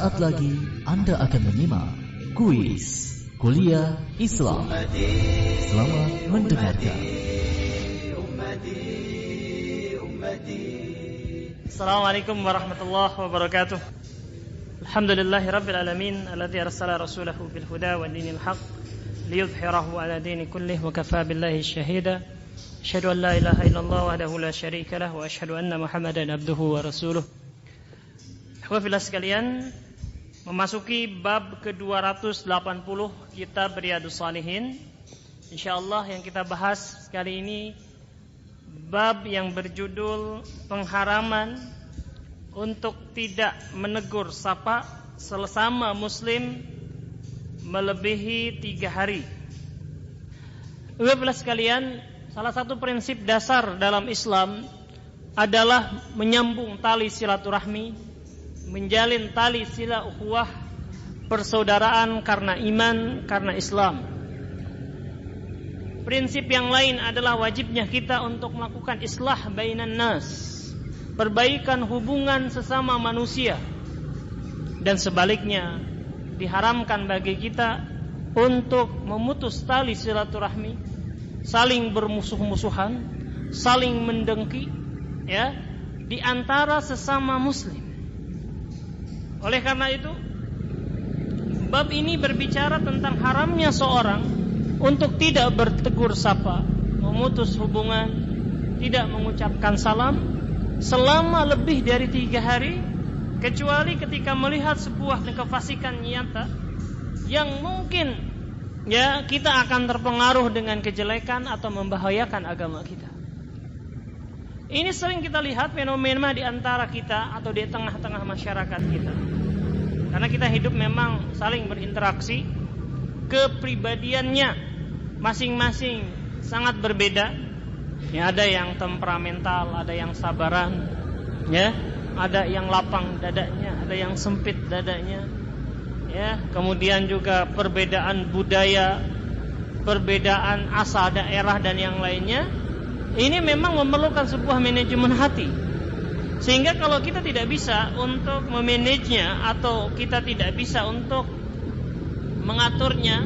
Sesaat lagi Anda akan menyimak kuis Kuliah Islam. Selamat mendengarkan. Assalamualaikum warahmatullahi wabarakatuh. Alhamdulillahi rabbil alamin alladzi arsala rasulahu bil huda wa dinil haq liyudhhirahu ala dini kullih wa kafa billahi syahida. Asyhadu an la ilaha illallah wahdahu la syarika lah wa asyhadu anna Muhammadan abduhu wa rasuluh. Ikhwafillah sekalian, memasuki bab ke-280 kitab Riyadhus Shalihin. Insyaallah yang kita bahas kali ini bab yang berjudul pengharaman untuk tidak menegur sapa sesama muslim melebihi 3 hari. Ikhwafillah sekalian, salah satu prinsip dasar dalam Islam adalah menyambung tali silaturahmi, menjalin tali sila ukhuwah, persaudaraan karena iman, karena Islam. Prinsip yang lain adalah wajibnya kita untuk melakukan islah bainan nas, perbaikan hubungan sesama manusia. Dan sebaliknya, diharamkan bagi kita untuk memutus tali silaturahmi, saling bermusuh-musuhan, saling mendengki, ya, di antara sesama muslim. Oleh karena itu, bab ini berbicara tentang haramnya seorang untuk tidak bertegur sapa, memutus hubungan, tidak mengucapkan salam selama lebih dari 3 hari, kecuali ketika melihat sebuah kefasikan nyata yang mungkin ya kita akan terpengaruh dengan kejelekan atau membahayakan agama kita. Ini sering kita lihat fenomena di antara kita atau di tengah-tengah masyarakat kita. Karena kita hidup memang saling berinteraksi, kepribadiannya masing-masing sangat berbeda. Ya, ada yang temperamental, ada yang sabaran, ya, ada yang lapang dadanya, ada yang sempit dadanya. Ya, kemudian juga perbedaan budaya, perbedaan asal daerah dan yang lainnya. Ini memang memerlukan sebuah manajemen hati. Sehingga kalau kita tidak bisa untuk memanagenya atau kita tidak bisa untuk mengaturnya,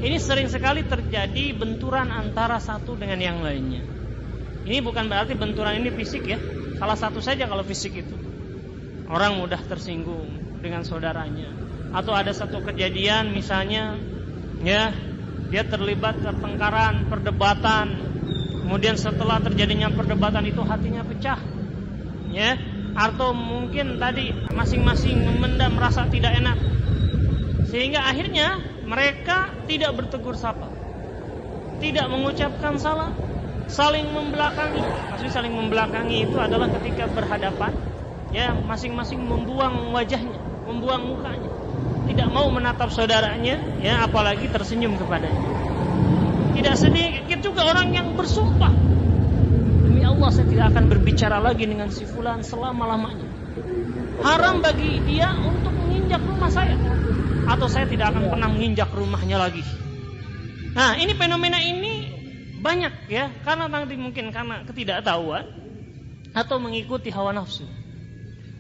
ini sering sekali terjadi benturan antara satu dengan yang lainnya. Ini bukan berarti benturan ini fisik ya. Salah satu saja kalau fisik itu. Orang mudah tersinggung dengan saudaranya. Atau ada satu kejadian misalnya, ya, dia terlibat pertengkaran, perdebatan. Kemudian setelah terjadinya perdebatan itu hatinya pecah, ya, atau mungkin tadi masing-masing memendam rasa tidak enak, sehingga akhirnya mereka tidak bertegur sapa, tidak mengucapkan salam, saling membelakangi. Maksudnya saling membelakangi itu adalah ketika berhadapan, ya, masing-masing membuang wajahnya, membuang mukanya, tidak mau menatap saudaranya, ya, apalagi tersenyum kepadanya. Tidak sedikit juga orang yang bersumpah, demi Allah saya tidak akan berbicara lagi dengan si fulan selama-lamanya. Haram bagi dia untuk menginjak rumah saya, atau saya tidak akan pernah menginjak rumahnya lagi. Nah, ini fenomena ini banyak ya, karena nanti mungkin karena ketidaktahuan atau mengikuti hawa nafsu.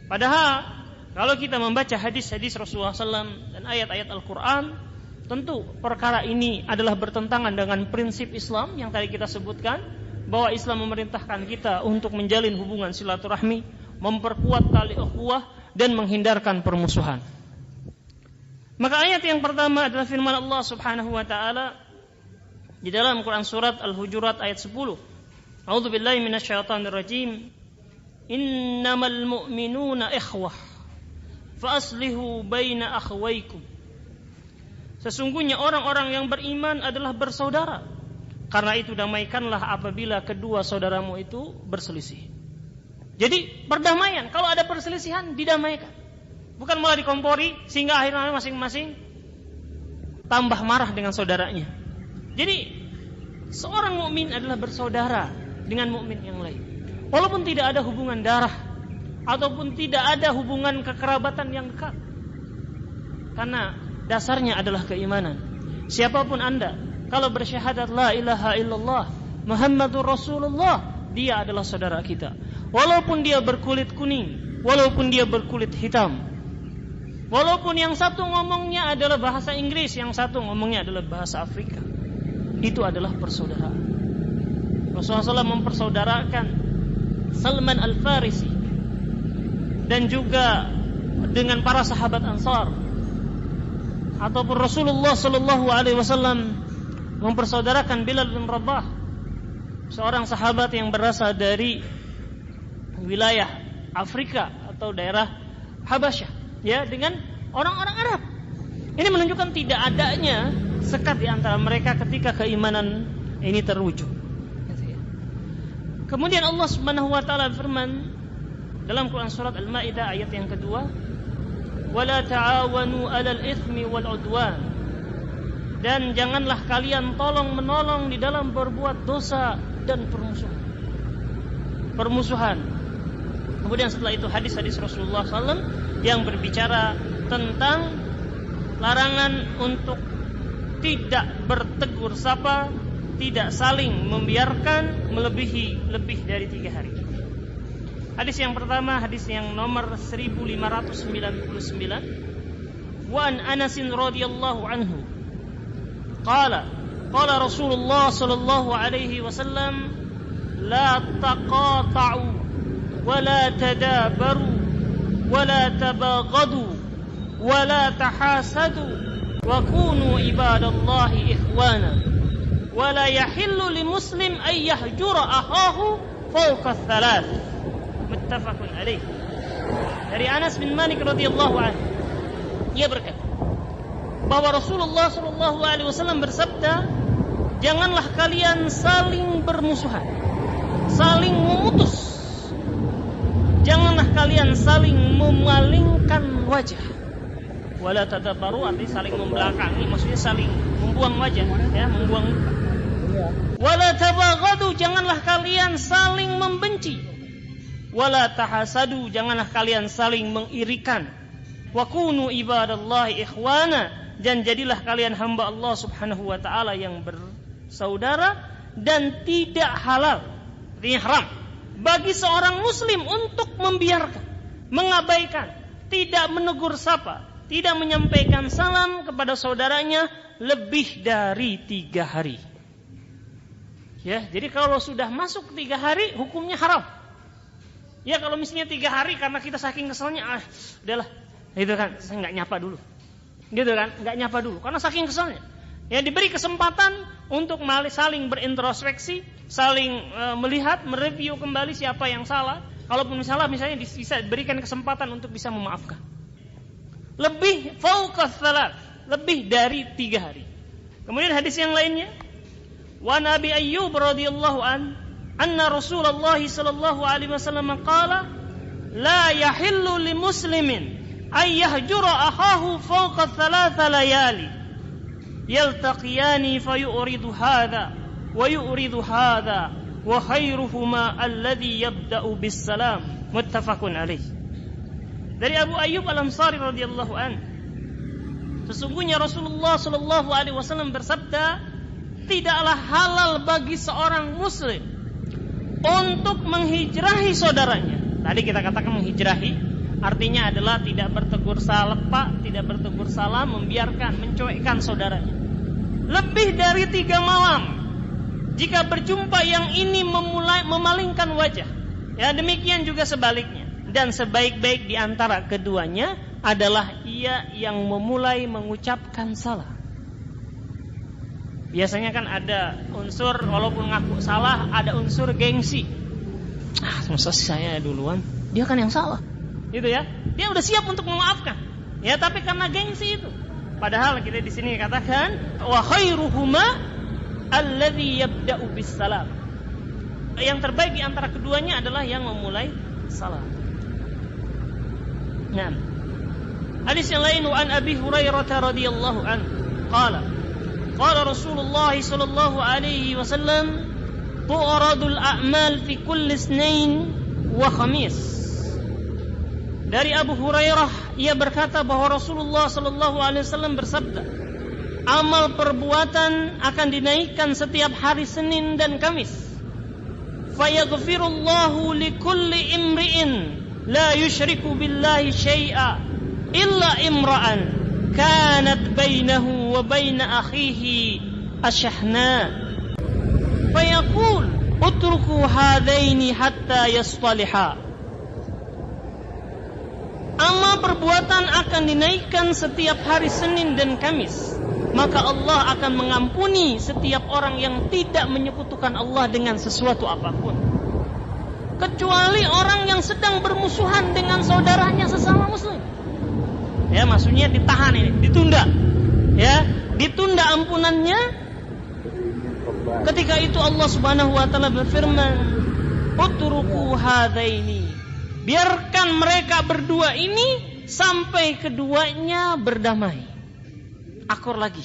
Padahal kalau kita membaca hadis-hadis Rasulullah SAW dan ayat-ayat Al-Quran, tentu perkara ini adalah bertentangan dengan prinsip Islam yang tadi kita sebutkan, bahwa Islam memerintahkan kita untuk menjalin hubungan silaturahmi, memperkuat tali ukhuwah dan menghindarkan permusuhan. Maka ayat yang pertama adalah firman Allah Subhanahu wa taala di dalam Quran surat Al-Hujurat ayat 10. A'udzubillahi minasyaitonirrajim. Innamal mu'minuna ikhwah fa aslihu baina akhwaykum. Sesungguhnya orang-orang yang beriman adalah bersaudara. Karena itu damaikanlah apabila kedua saudaramu itu berselisih. Jadi perdamaian, kalau ada perselisihan didamaikan. Bukan malah dikompori sehingga akhirnya masing-masing tambah marah dengan saudaranya. Jadi seorang mukmin adalah bersaudara dengan mukmin yang lain. Walaupun tidak ada hubungan darah ataupun tidak ada hubungan kekerabatan yang dekat. Karena dasarnya adalah keimanan. Siapapun Anda, kalau bersyahadat la ilaha illallah Muhammadur Rasulullah, dia adalah saudara kita. Walaupun dia berkulit kuning, walaupun dia berkulit hitam. Walaupun yang satu ngomongnya adalah bahasa Inggris, yang satu ngomongnya adalah bahasa Afrika. Itu adalah persaudaraan. Rasulullah SAW mempersaudarakan Salman Al-Farisi dan juga dengan para sahabat Ansar. Ataupun Rasulullah SAW mempersaudarakan Bilal bin Rabah, seorang sahabat yang berasal dari wilayah Afrika atau daerah Habasyah, ya, dengan orang-orang Arab. Ini menunjukkan tidak adanya sekat di antara mereka ketika keimanan ini terwujud. Kemudian Allah Subhanahu wa taala firman dalam Quran surat Al-Maidah ayat yang kedua, "Wala ta'awanu 'alal itsmi wal 'udwan." Dan janganlah kalian tolong-menolong di dalam berbuat dosa dan permusuhan. Kemudian setelah itu hadis-hadis Rasulullah SAW yang berbicara tentang larangan untuk tidak bertegur sapa, tidak saling membiarkan lebih dari 3 hari. Hadis yang pertama, hadis yang nomor 1599. Wa an Anas radhiyallahu anhu qala Rasulullah sallallahu alaihi wasallam la taqata'u wa la tadabaru wa la tabaghadu wa la tahasadu wa kunu ibadallahi ikhwana wa la yahillu limuslim ay yahjura akhahu fawqa thalath. Muttafaqun alaih. Dari Anas bin Malik radhiyallahu anhu, ia berkata bahwa Rasulullah sallallahu alaihi wasallam bersabda, janganlah kalian saling bermusuhan, saling memutus. Janganlah kalian saling memalingkan wajah. Wala tadabaru, artinya saling membelakangi, maksudnya saling membuang wajah, ya, membuang muka. Wala tabaghadu, janganlah kalian saling membenci. Wala tahasadu, janganlah kalian saling mengirikan. Wa kunu ibadallahi ikhwana, dan jadilah kalian hamba Allah Subhanahu wa taala yang bersaudara, dan tidak halal, artinya haram bagi seorang muslim untuk membiarkan, mengabaikan, tidak menegur sapa, tidak menyampaikan salam kepada saudaranya lebih dari 3 hari. Ya, jadi kalau sudah masuk 3 hari hukumnya haram. Ya, kalau misalnya 3 hari karena kita saking keselnya, udahlah, gitu kan, saya nggak nyapa dulu, gitu kan, nggak nyapa dulu, karena saking keselnya. Ya, diberi kesempatan untuk saling berintrospeksi, saling melihat, mereview kembali siapa yang salah. Kalaupun misalnya bisa diberikan kesempatan untuk bisa memaafkan. Lebih fauqa thalath, lebih dari 3 hari. Kemudian hadis yang lainnya, wa Nabi Ayyub radhiyallahu anna Rasulullah sallallahu alaihi wasallam qala la yahillu limuslimin ay yahjura akhahu fawqa 3 layali yaltaqiyani fayuridu hadha wa yuridu hadha wa khairuhuma alladhi yabda'u bis salam. Muttafaqun alaih. Dari Abu Ayyub Al-Ansari radhiyallahu an, sesungguhnya Rasulullah sallallahu alaihi wasallam bersabda, tidaklah halal bagi seorang muslim untuk menghijrahi saudaranya. Tadi kita katakan menghijrahi artinya adalah tidak bertegur sapa, tidak bertegur salam, membiarkan, mencuekkan saudaranya lebih dari 3 malam. Jika berjumpa yang ini memalingkan wajah, ya, demikian juga sebaliknya. Dan sebaik-baik di antara keduanya adalah ia yang memulai mengucapkan salam. Biasanya kan ada unsur, walaupun ngaku salah, ada unsur gengsi. Masa saya duluan, dia kan yang salah, gitu ya. Dia udah siap untuk memaafkan, ya, tapi karena gengsi itu. Padahal kita di sini katakan wa khairuhuma alladzi yabda'u bis salam. Yang terbaik di antara keduanya adalah yang memulai salam. Nah, hadis yang lain, wa an Abi Hurairah radhiyallahu anhu qala Rasulullah sallallahu alaihi wasallam tu'radul a'mal fi kulli isnain wa khamis. Dari Abu Hurairah, ia berkata bahwa Rasulullah sallallahu alaihi wasallam bersabda, amal perbuatan akan dinaikkan setiap hari Senin dan Kamis. Fayaghfirullahu likulli imri'in la yusyriku billahi syai'a illa imra'an kanat bainahu wa baina akhihi ashahna fayaqul utruku hadaini hatta yastaliha. Amal perbuatan akan dinaikkan setiap hari Senin dan Kamis, maka Allah akan mengampuni setiap orang yang tidak menyekutukan Allah dengan sesuatu apapun, kecuali orang yang sedang bermusuhan dengan saudaranya sesama muslim. Ya, maksudnya ditahan ini, ditunda. Ya, ditunda ampunannya. Ketika itu Allah Subhanahu wa taala berfirman, "Utruku hadaini." Biarkan mereka berdua ini sampai keduanya berdamai. Akur lagi.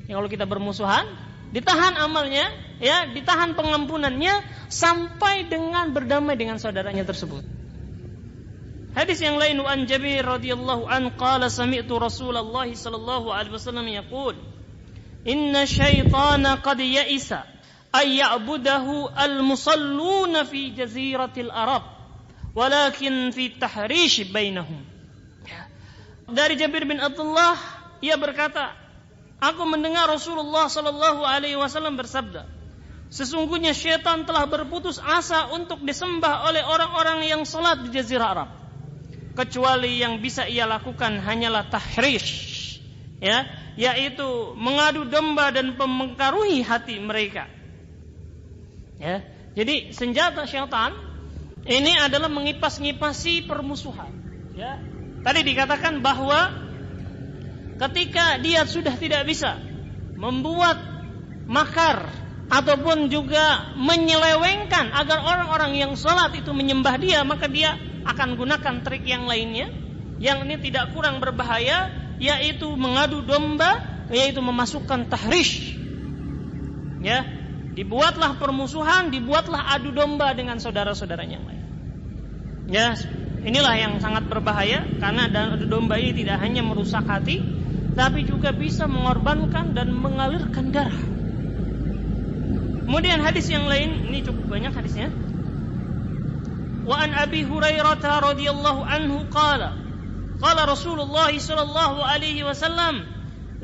Ya, kalau kita bermusuhan, ditahan amalnya, ya, ditahan pengampunannya sampai dengan berdamai dengan saudaranya tersebut. Hadis yang lain, an Jabir radhiyallahu an qala sami'tu Rasulullah sallallahu alaihi wasallam yaqul inna syaitana qad ya'isa ay ya'budahu al-musalluna fi jaziratil Arab walakin fi tahrish bainahum. Dari Jabir bin Abdullah, ia berkata, aku mendengar Rasulullah sallallahu alaihi wasallam bersabda, sesungguhnya syaitan telah berputus asa untuk disembah oleh orang-orang yang salat di jazirah Arab, kecuali yang bisa ia lakukan hanyalah tahrish, ya, yaitu mengadu domba dan memengkaruhi hati mereka. Ya, jadi senjata syaitan ini adalah mengipas-ngipasi permusuhan. Ya, tadi dikatakan bahwa ketika dia sudah tidak bisa membuat makar ataupun juga menyelewengkan agar orang-orang yang salat itu menyembah dia, maka dia akan gunakan trik yang lainnya yang ini tidak kurang berbahaya, yaitu mengadu domba, yaitu memasukkan tahrish. Ya, dibuatlah permusuhan, dibuatlah adu domba dengan saudara-saudaranya yang lain. Ya, inilah yang sangat berbahaya, karena adu domba ini tidak hanya merusak hati, tapi juga bisa mengorbankan dan mengalirkan darah. Kemudian hadis yang lain, ini cukup banyak hadisnya. Wa an Abi Hurairah radhiyallahu anhu qala Rasulullah sallallahu alaihi wasallam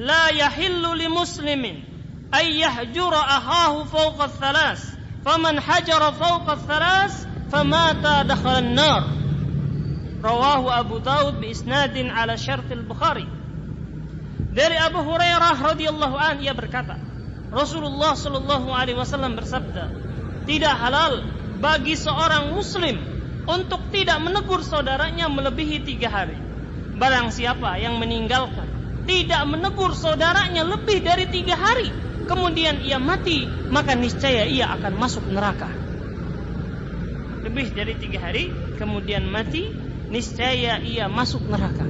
la yahillu limuslimin ay yahjura akhahu fawqa thalas faman hajara fawqa thalas famata dakhala an-nar. Rawahu Abu Daud bi isnadin ala syart al-Bukhari. Dari Abu Hurairah radhiyallahu anhu, ia berkata, Rasulullah sallallahu alaihi wasallam bersabda, tidak halal bagi seorang muslim untuk tidak menegur saudaranya melebihi 3 hari. Barang siapa yang meninggalkan tidak menegur saudaranya lebih dari 3 hari, kemudian ia mati, maka niscaya ia akan masuk neraka. Lebih dari 3 hari kemudian mati, niscaya ia masuk neraka.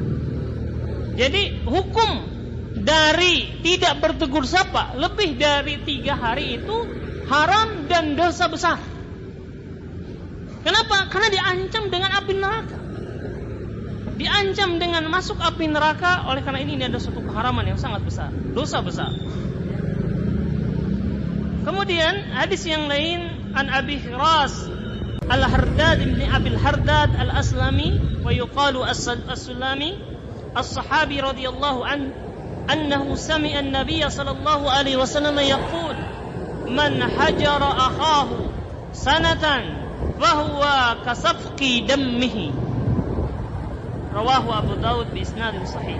Jadi hukum dari tidak bertegur sapa lebih dari 3 hari itu haram dan dosa besar. Kenapa? Karena diancam dengan api neraka. Diancam dengan masuk api neraka. Oleh karena ini ada suatu keharaman yang sangat besar, dosa besar. Kemudian hadis yang lain, an Abi Hiras Al-Hardad bin Abil Hardad Al-Aslami wa yuqalu As-Sulami As-Sahabi radhiyallahu anhu annahu sami'a an-nabiy sallallahu alaihi wasallam yaqul man hajara akhahu sanatan fahuwa kasafqi dammihi. Rawahu Abu Daud bi isnadin sahih.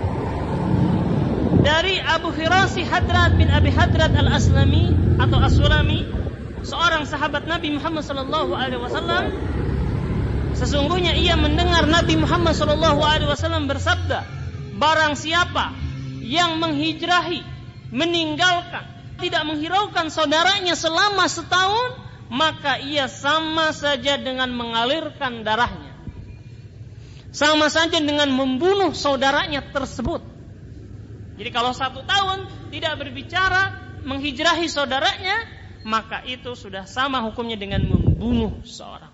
Dari Abu Hirasi Hadrad bin Abi Hadrad Al-Aslami atau As-Sulami, seorang sahabat Nabi Muhammad sallallahu alaihi wasallam, sesungguhnya ia mendengar Nabi Muhammad sallallahu alaihi wasallam bersabda, barang siapa yang menghijrahi, meninggalkan, tidak menghiraukan saudaranya selama setahun, maka ia sama saja dengan mengalirkan darahnya, sama saja dengan membunuh saudaranya tersebut. Jadi kalau 1 tahun tidak berbicara, menghijrahi saudaranya, maka itu sudah sama hukumnya dengan membunuh seorang.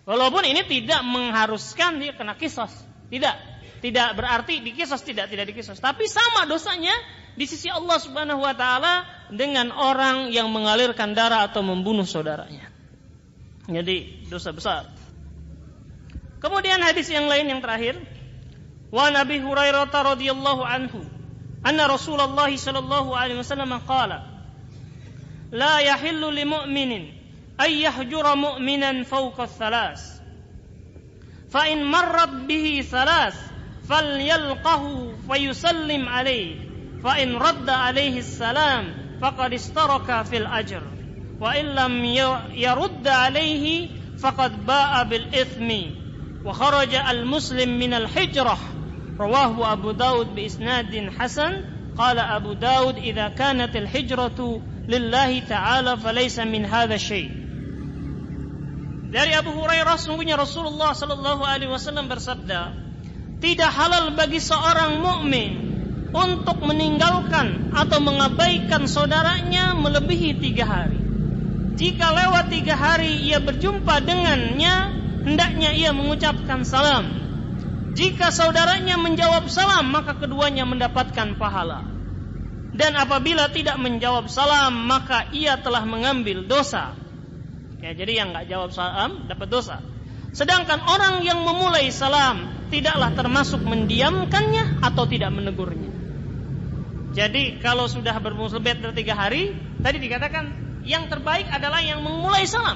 Walaupun ini tidak mengharuskan dia kena qisas, tidak berarti dikisos, tidak dikisos, tapi sama dosanya di sisi Allah Subhanahu wa taala dengan orang yang mengalirkan darah atau membunuh saudaranya. Jadi dosa besar. Kemudian hadis yang lain yang terakhir, Wa Nabi Hurairah radhiyallahu anhu anna Rasulullah sallallahu alaihi wasallam qala la yahillu limu'minin ay yahjura mu'minan fawqa thalas fa in marrat bihi thalas falyalqahu fayusallim alayhi fa in radda alayhi salam faqad istaraka fil ajr wa in lam yarudda alayhi faqad ba'a bil ithmi wa kharaja al muslim min al hijrah. Rawahu Abu Daud bi isnadin hasan. Qala Abu Daud idza kanat al hijratu lillahi ta'ala falaysa min hadha syai'. Dari Abu Hurairah, sungguhnya Rasulullah sallallahu alaihi wasallam bersabda, tidak halal bagi seorang mukmin untuk meninggalkan atau mengabaikan saudaranya melebihi 3 hari. Jika lewat 3 hari ia berjumpa dengannya, hendaknya ia mengucapkan salam. Jika saudaranya menjawab salam, maka keduanya mendapatkan pahala. Dan apabila tidak menjawab salam, maka ia telah mengambil dosa. Ya, jadi yang enggak jawab salam dapat dosa. Sedangkan orang yang memulai salam tidaklah termasuk mendiamkannya atau tidak menegurnya. Jadi kalau sudah bermusabet dari 3 hari, tadi dikatakan yang terbaik adalah yang memulai salam.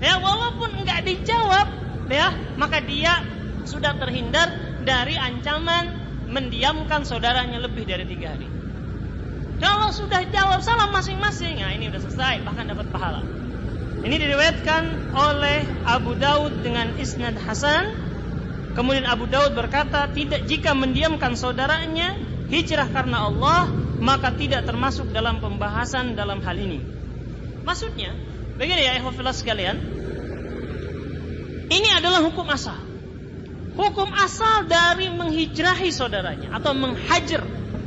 Ya, walaupun enggak dijawab, ya, maka dia sudah terhindar dari ancaman mendiamkan saudaranya lebih dari 3 hari. Kalau sudah jawab salam masing-masing, nah ini sudah selesai, bahkan dapat pahala. Ini diriwayatkan oleh Abu Daud dengan isnad hasan. Kemudian Abu Daud berkata, tidak, jika mendiamkan saudaranya hijrah karena Allah, maka tidak termasuk dalam pembahasan dalam hal ini. Maksudnya, begini ya ikhwah fillah sekalian, ini adalah hukum asal. Hukum asal dari menghijrahi saudaranya atau menghajar,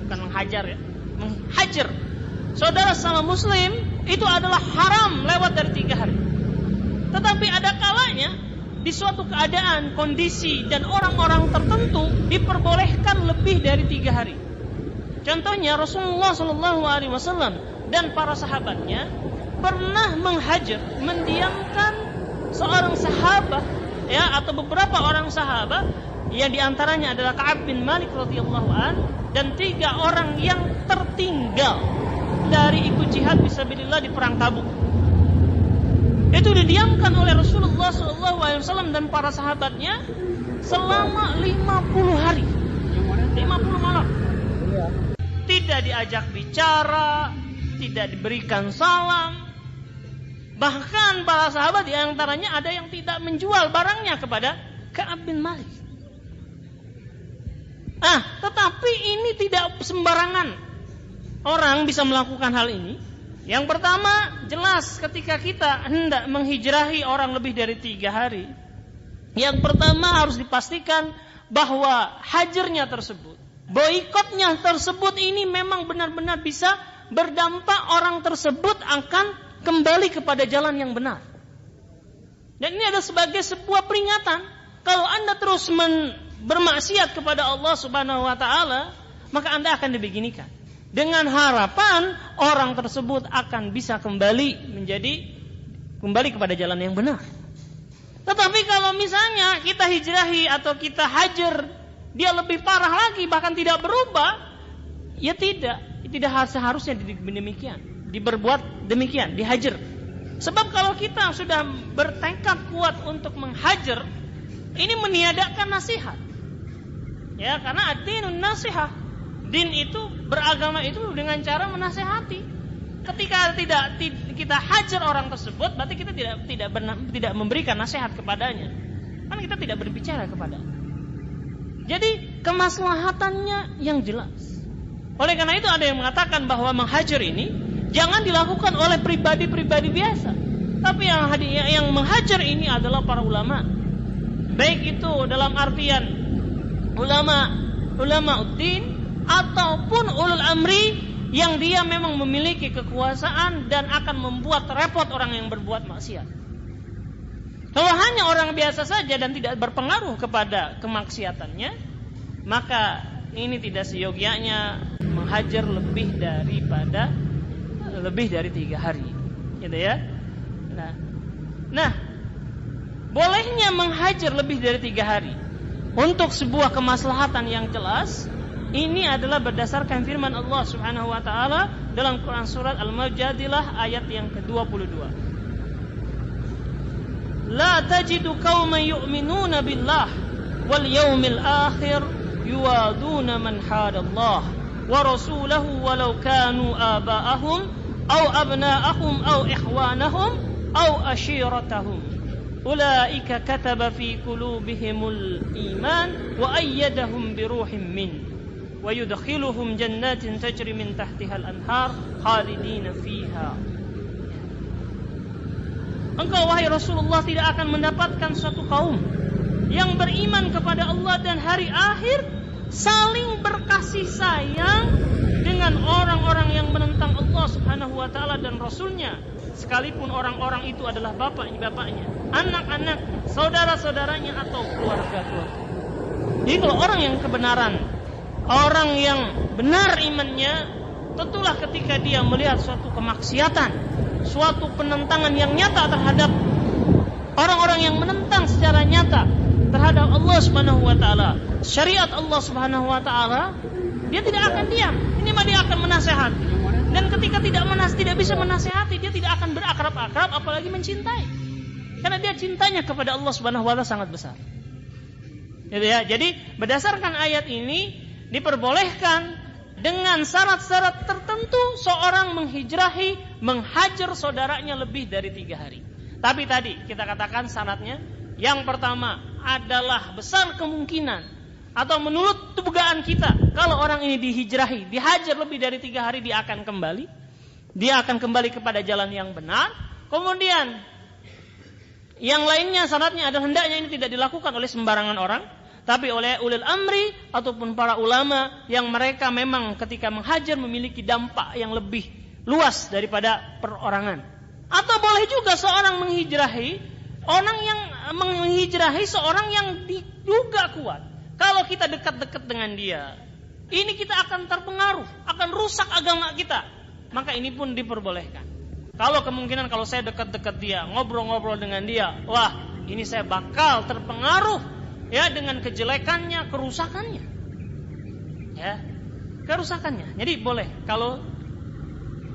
bukan menghajar ya, menghajar saudara sama muslim itu adalah haram lewat dari 3 hari. Tetapi ada kalanya di suatu keadaan, kondisi dan orang-orang tertentu diperbolehkan lebih dari 3 hari. Contohnya Rasulullah SAW dan para sahabatnya pernah menghajar, mendiamkan seorang sahabat, ya, atau beberapa orang sahabat, yang diantaranya adalah Ka'ab bin Malik radhiyallahu an, dan 3 orang yang tertinggal dari ikut jihad fisabilillah di perang Tabuk. Itu didiamkan oleh Rasulullah SAW dan para sahabatnya selama 50 hari, 50 malam. Tidak diajak bicara, tidak diberikan salam. Bahkan para sahabat di antaranya ada yang tidak menjual barangnya kepada Ka'ab bin Malik. Tetapi ini tidak sembarangan orang bisa melakukan hal ini. Yang pertama, jelas ketika kita hendak menghijrahi orang lebih dari 3 hari, yang pertama harus dipastikan bahwa hajarnya tersebut, boikotnya tersebut ini memang benar-benar bisa berdampak orang tersebut akan kembali kepada jalan yang benar. Dan ini adalah sebagai sebuah peringatan. Kalau Anda terus bermaksiat kepada Allah Subhanahu wa taala, maka Anda akan dibeginikan. Dengan harapan orang tersebut akan bisa kembali kepada jalan yang benar. Tetapi kalau misalnya kita hijrahi atau kita hajar, dia lebih parah lagi, bahkan tidak berubah, ya tidak seharusnya demikian. Diberbuat demikian, dihajar. Sebab kalau kita sudah bertekad kuat untuk menghajar, ini meniadakan nasihat. Ya, karena ad-dinun nasihah. Din itu, beragama itu dengan cara menasihati. Ketika tidak kita hajar orang tersebut, berarti kita tidak memberikan nasihat kepadanya. Kan kita tidak berbicara kepadanya. Jadi kemaslahatannya yang jelas. Oleh karena itu ada yang mengatakan bahwa menghajar ini jangan dilakukan oleh pribadi-pribadi biasa, tapi yang menghajar ini adalah para ulama. Baik itu dalam artian ulama uddin ataupun ulul amri yang dia memang memiliki kekuasaan dan akan membuat repot orang yang berbuat maksiat. Kalau hanya orang biasa saja dan tidak berpengaruh kepada kemaksiatannya, maka ini tidak seyogianya menghajar lebih dari 3 hari, gitu ya. Nah, bolehnya menghajar lebih dari 3 hari untuk sebuah kemaslahatan yang jelas, ini adalah berdasarkan firman Allah Subhanahu wa taala dalam Quran surat Al-Mujadilah ayat yang ke-22. La tajidu qauman yu'minuna billah wal yawmil akhir yuwaduna man hadallah wa rasulahu walau kanu aba'ahum aw abna'ahum aw ikhwanahum aw ashiratahum ulaika kataba fi qulubihimul iman wa ayyadahum biruhim min wa yudkhiluhum jannatin tajri min tahtihal anhar khalidina fiha. Engkau wahai Rasulullah tidak akan mendapatkan suatu kaum yang beriman kepada Allah dan hari akhir saling berkasih sayang dengan orang-orang yang menentang Allah Subhanahu wa taala dan Rasulnya, sekalipun orang-orang itu adalah bapaknya, anak-anak, saudara-saudaranya atau keluarga-keluarga. Jadi kalau orang yang kebenaran, orang yang benar imannya, tentulah ketika dia melihat suatu kemaksiatan, suatu penentangan yang nyata terhadap orang-orang yang menentang secara nyata terhadap Allah Subhanahu wa taala, syariat Allah Subhanahu wa taala, dia tidak akan diam. Ini mah dia akan menasehati. Dan ketika tidak bisa menasehati, dia tidak akan berakrab-akrab apalagi mencintai. Karena dia cintanya kepada Allah Subhanahu wa taala sangat besar. Gitu ya. Jadi berdasarkan ayat ini diperbolehkan dengan syarat-syarat tertentu seorang menghajar saudaranya lebih dari 3 hari. Tapi tadi kita katakan syaratnya, yang pertama adalah besar kemungkinan atau menurut dugaan kita, kalau orang ini dihajar lebih dari 3 hari, dia akan kembali kepada jalan yang benar. Kemudian yang lainnya syaratnya adalah hendaknya ini tidak dilakukan oleh sembarangan orang, tapi oleh ulil amri ataupun para ulama yang mereka memang ketika menghajar memiliki dampak yang lebih luas daripada perorangan. Atau boleh juga seorang menghijrahi seorang yang diduga kuat. Kalau kita dekat-dekat dengan dia, ini kita akan terpengaruh, akan rusak agama kita. Maka ini pun diperbolehkan. Kalau kemungkinan kalau saya dekat-dekat dia, ngobrol-ngobrol dengan dia, wah, ini saya bakal terpengaruh ya dengan kejelekannya, kerusakannya. Ya, kerusakannya. Jadi boleh kalau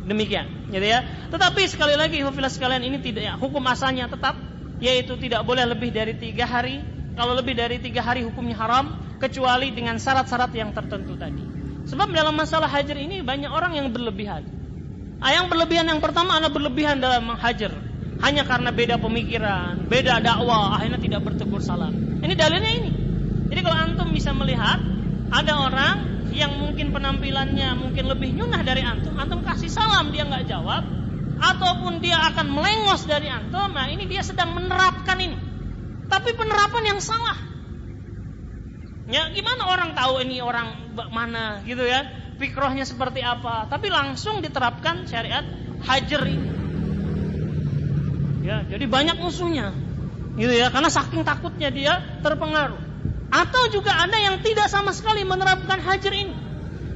demikian, gitu ya. Tetapi sekali lagi, hufillah sekalian, ini tidak ya, hukum asalnya tetap, yaitu tidak boleh lebih dari 3 hari. Kalau lebih dari 3 hari hukumnya haram, kecuali dengan syarat-syarat yang tertentu tadi. Sebab dalam masalah hajar ini banyak orang yang berlebihan. Yang berlebihan yang pertama adalah berlebihan dalam menghajar, hanya karena beda pemikiran, beda dakwah, akhirnya tidak bertegur salam. Ini dalilnya ini. Jadi kalau antum bisa melihat ada orang yang mungkin penampilannya mungkin lebih nyunah dari antum kasih salam dia nggak jawab, ataupun dia akan melengos dari antum, nah ini dia sedang menerapkan ini. Tapi penerapan yang salah. Ya, gimana orang tahu ini orang mana gitu ya? Fikrohnya seperti apa? Tapi langsung diterapkan syariat hajar ini. Ya, jadi banyak musuhnya. Gitu ya, karena saking takutnya dia terpengaruh. Atau juga ada yang tidak sama sekali menerapkan hajar ini.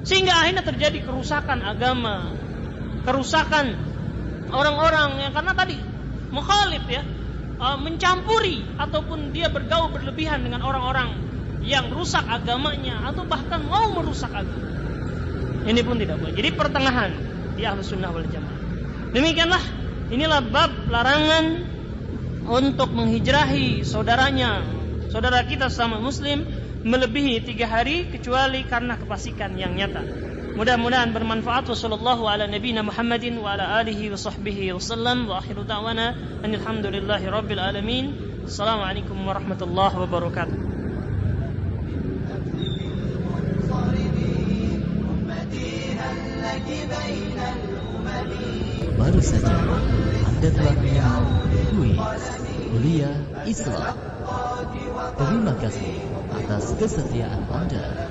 Sehingga akhirnya terjadi kerusakan agama, kerusakan orang-orang yang karena tadi mukhalif ya. Mencampuri ataupun dia bergaul berlebihan dengan orang-orang yang rusak agamanya atau bahkan mau merusak agama. Ini pun tidak boleh. Jadi pertengahan di Ahlus Sunnah wal Jamaah. Demikianlah, inilah bab larangan untuk menghijrahi saudara kita sesama muslim melebihi 3 hari kecuali karena kefasikan yang nyata. Mudah-mudahan bermanfaat. Wassallallahu ala nabiyina Muhammadin wa ala alihi wa sahbihi wasallam. Wa akhiru da'wana alhamdulillahi rabbil alamin. Assalamualaikum warahmatullahi wabarakatuh. Baru saja Anda telah menyimak kuliah Islam. Terima kasih atas kesetiaan Anda.